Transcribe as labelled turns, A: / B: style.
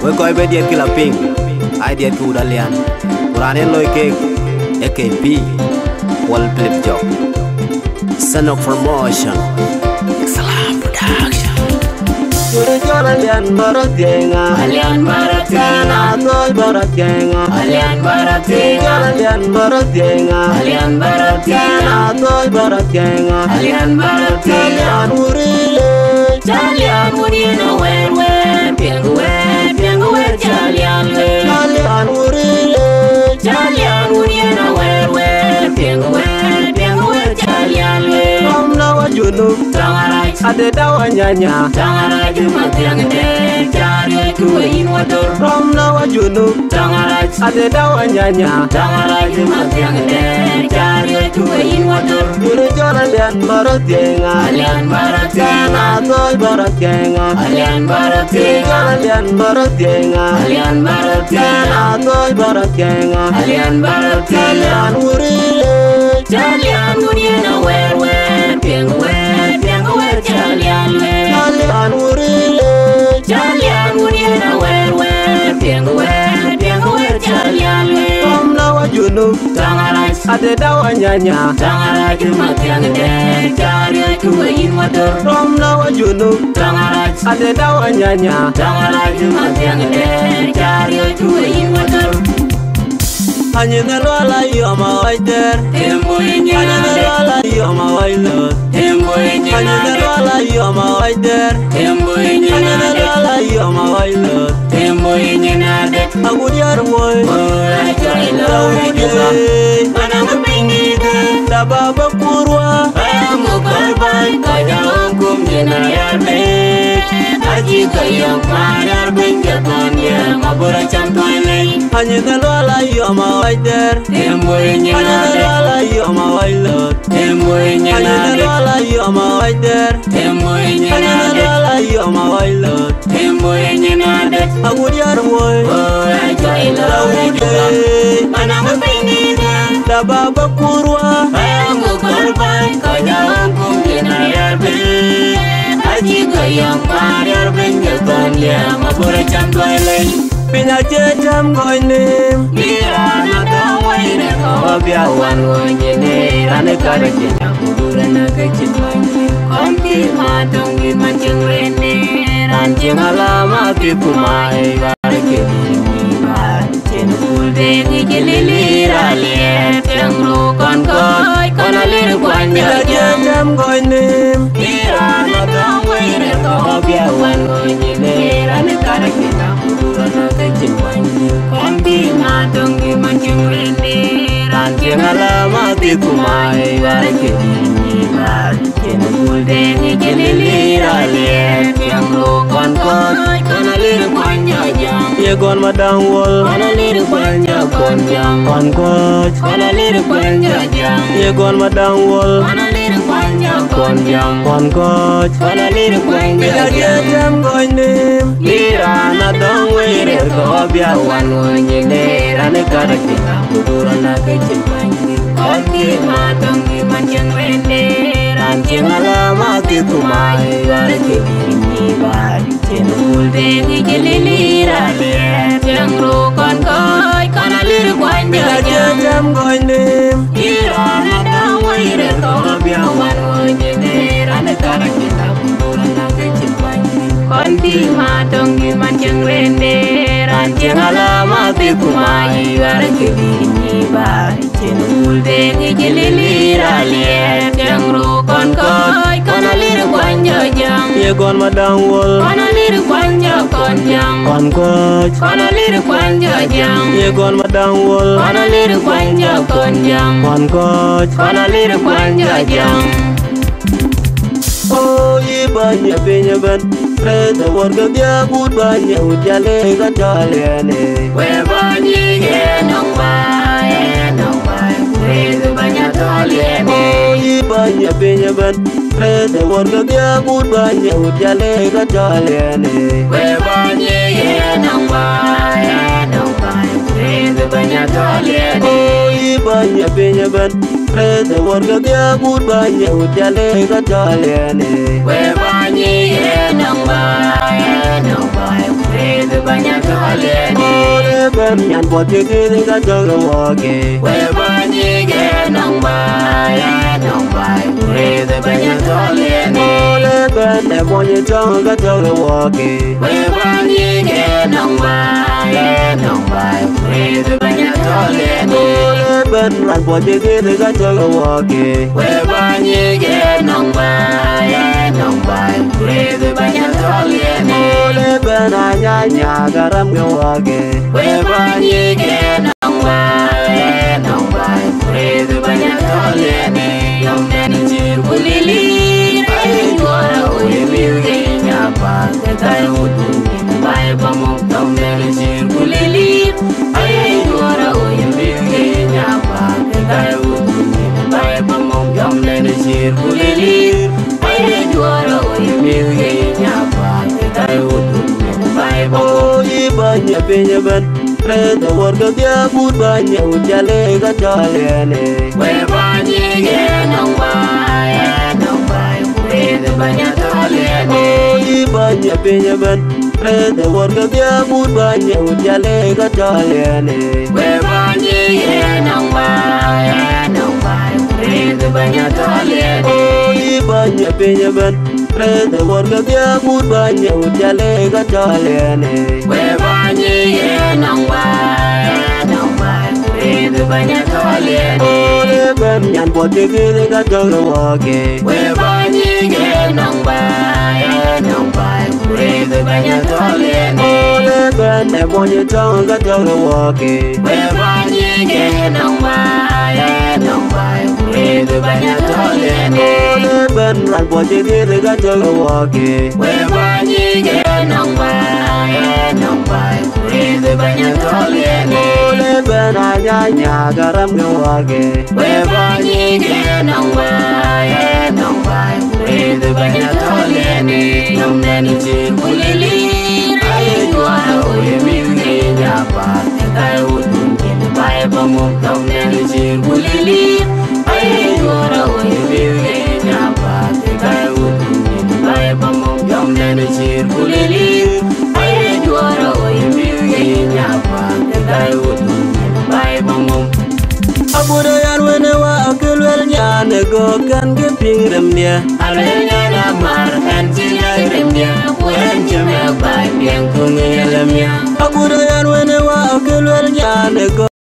A: we koi be diet kila ping I diet ku Alian Kurane loy cake AKP Wall Flip Job Son of Promotion Salam Production Yuri Jol Alian Baratenga
B: Alian Baratenga
A: Toy Baratenga
B: Alian Baratenga
A: Alian Baratenga
B: Alian Baratenga
A: Toy Baratenga
B: Alian Baratenga
A: Alian Urile
B: Jalian Murino Wen Piangu Jalian
A: Alian Urile
B: Jalian Murino Wen Piangu Jalian
A: Nawa Junub
B: Tangarai
A: Ade dawa nyanya
B: Tangarai Matiang De Jari Kuin Water
A: Rom nawa Junub
B: Tangarai
A: Ade dawa nyanya
B: Tangarai Matiang De Jari Kuin Water
A: Yuri Jol Alian Baratenga
B: Alian Baratenga
A: Toy Baratenga
B: Alian Baratenga
A: Alian Baratenga
B: Alian Baratenga
A: Toy Baratenga
B: Alian Baratenga
A: Alian Urile
B: Jalian Murino Wen Piangu Jalian
A: Alian Urile
B: Jalian Murino Wen Piangu Jalian
A: Rom nawa Junub
B: Tangarai
A: Ade dawa nyanya
B: Tangarai Matiang De Jari Kuin Water
A: Rom nawa Junub
B: Tangarai
A: Ade dawa nyanya
B: Tangarai Matiang De Jari Kuin Water
A: Hanyina lwala yoma waiter
B: Tembo
A: Hanyina
B: Inyana
A: lwala yoma wailot
B: Tembo
A: Hanyina
B: Inyana
A: lwala yoma waiter
B: Tembo
A: Hanyina
B: Inyana
A: lwala yoma wailot
B: Tembo Inyana
A: Agudiar moy
B: Agudiar Manang pingita
A: Dababa kurwa
B: Ayamu korban Kaya hukum jenar yarbe Aji kaya marar benjakan Ya ngabura camtoy
A: Hanyina lwala yoma waiter
B: Tembo
A: Hanyina
B: Inyana
A: lwala yoma wailot
B: Tembo
A: Hanyina
B: Inyana
A: lwala yoma waiter
B: Tembo
A: Hanyina
B: Inyana
A: lwala yoma wailot
B: Tembo Inyana
A: Agudiar moy
B: Manang pingita
A: Dababa kurwa
B: Ayamu korban Kaya hukum jenar yarbe Aji kaya marar benjakan Ya ngabura camtoy
A: Pinya jam goinim
B: Mira na kawai na kawabiawan wajene Rane kada jena kubura na kecimani Konti matongi mancing rene Rancing alama kikumai Barke dini bar Jenu kulde ngijilili raliet Yang rukon koi Kona liru kwanja
A: Pinya jam goinim
B: Mira na kawai na kawabiawan wajene Rane kada jena kubura na kecimani Konti matongi mancing rene Rancing alama kikumai Barke dini bar Jenu kulde ngijilili raliet Yang rukon koi Kona liru kwanja jam
A: Yegon madang wol
B: Kona liru kwanja konjam
A: Kon coach
B: Kona liru kwanja jam
A: Yegon madang wol
B: Kona liru kwanja konjam
A: Kon coach
B: Kona liru kwanja
A: Pinya
B: jam
A: jam goinim
B: Mira na dong wire ko biawan wajene Rane kada kita kubura na kecimani Konti matongi mancing rene Rancing alama kikumai Barke dini bar Jenu kulde ngijilili raliet Yang rukon koi Kona liru kwanja
A: Pinya
B: jam
A: jam goinim
B: Mira na dong wire ko biawan wajene Rane kada kita kubura na kecimani Konti matongi mancing rene Rancing alama kikumai Barke dini bar Jenu kulde ngijilili raliet Yang rukon koi Kona liru kwanja jam
A: Yegon madang wol
B: Kona liru kwanja konjam
A: Kon coach
B: Kona liru kwanja jam
A: Yegon madang wol
B: Kona liru kwanja konjam
A: Kon coach
B: Kona liru kwanja jam
A: Oh ibanya pinya ban Reta warga dia bud banya Ujale gajalene
B: Webanyi enong bai Kuretu banyak toliene
A: Oh ibanya pinya ban Reta warga dia bud banya Ujale gajalene
B: Webanyi enong bai Kuretu banyak toliene
A: Oh ibanya pinya ban Reta warga dia bud banya Ujale gajalene
B: Webanyi enong bai Kuretu banyak toliene
A: nyan pot ke ke ga to ga wa ke
B: we ba ni ge nong bai re de ba nya to le ni
A: le ben ne mo ni to ga to ga wa ke
B: we ba ni ge nong bai re de ba nya to le ni
A: le ben ran pot ke ke ga to ga wa ke
B: we ba ni ge nong bai re de ba nya to le ni
A: le ben a nya ga ram ga wa ke
B: we ba ni ge nong bai re de ba nya to le ni yom ni jir kulili ai gora o mi ge nya pa ke kai utu ni bai ba mo yom ni jir kulili ai gora o mi ge nya pa ke kai utu ni bai ba mo yom ni jir kulili ai gora o mi ge nya pa ke kai utu ni bai ba mo
A: i ba nya pe nya ben re to wor ga dia but ba nya u Jalle ga to le ne
B: we ba ni ge nong bai re de ba nya to le ni
A: i ba nya pe nya ben re to wor ga dia but ba nya u Jalle ga to le ne
B: we ba ni ge nong bai re de ba nya to le ni
A: i ba nya pe nya ben re to wor ga dia but ba nya u Jalle ga to le ne
B: we ba ni ge nong bai re de ba nya to le ni
A: le ben nyan pot ke ke ga to ga wa ke
B: we ba ni ge nong bai re de ba nya to le ni
A: le ben ne mo ni to ga to ga wa ke
B: we ba ni ge nong bai re de ba nya to le ni
A: le ben ran pot ke ga to ga wa ke
B: we ba ni ge nong bai re de ba nya to le ni
A: le ben a nya ga ram ga wa ke
B: we ba ni ge nong bai re de ba nya to le ni yom ni jir kulili ai gora o mi ge nya pa ke kai utu ni bai ba mo yom ni jir kulili ai gora o mi ge nya pa ke kai utu ni bai ba mo yom ni jir kulili ai gora o mi ge nya pa ke kai utu ni bai ba mo
A: abuda yan wene wa akil wel nyane go kan ge ping rem dia
B: alenya na mar kan jina rem dia wen jeme bai piang kung yelemia
A: abuda yan wene wa akil wel nyane go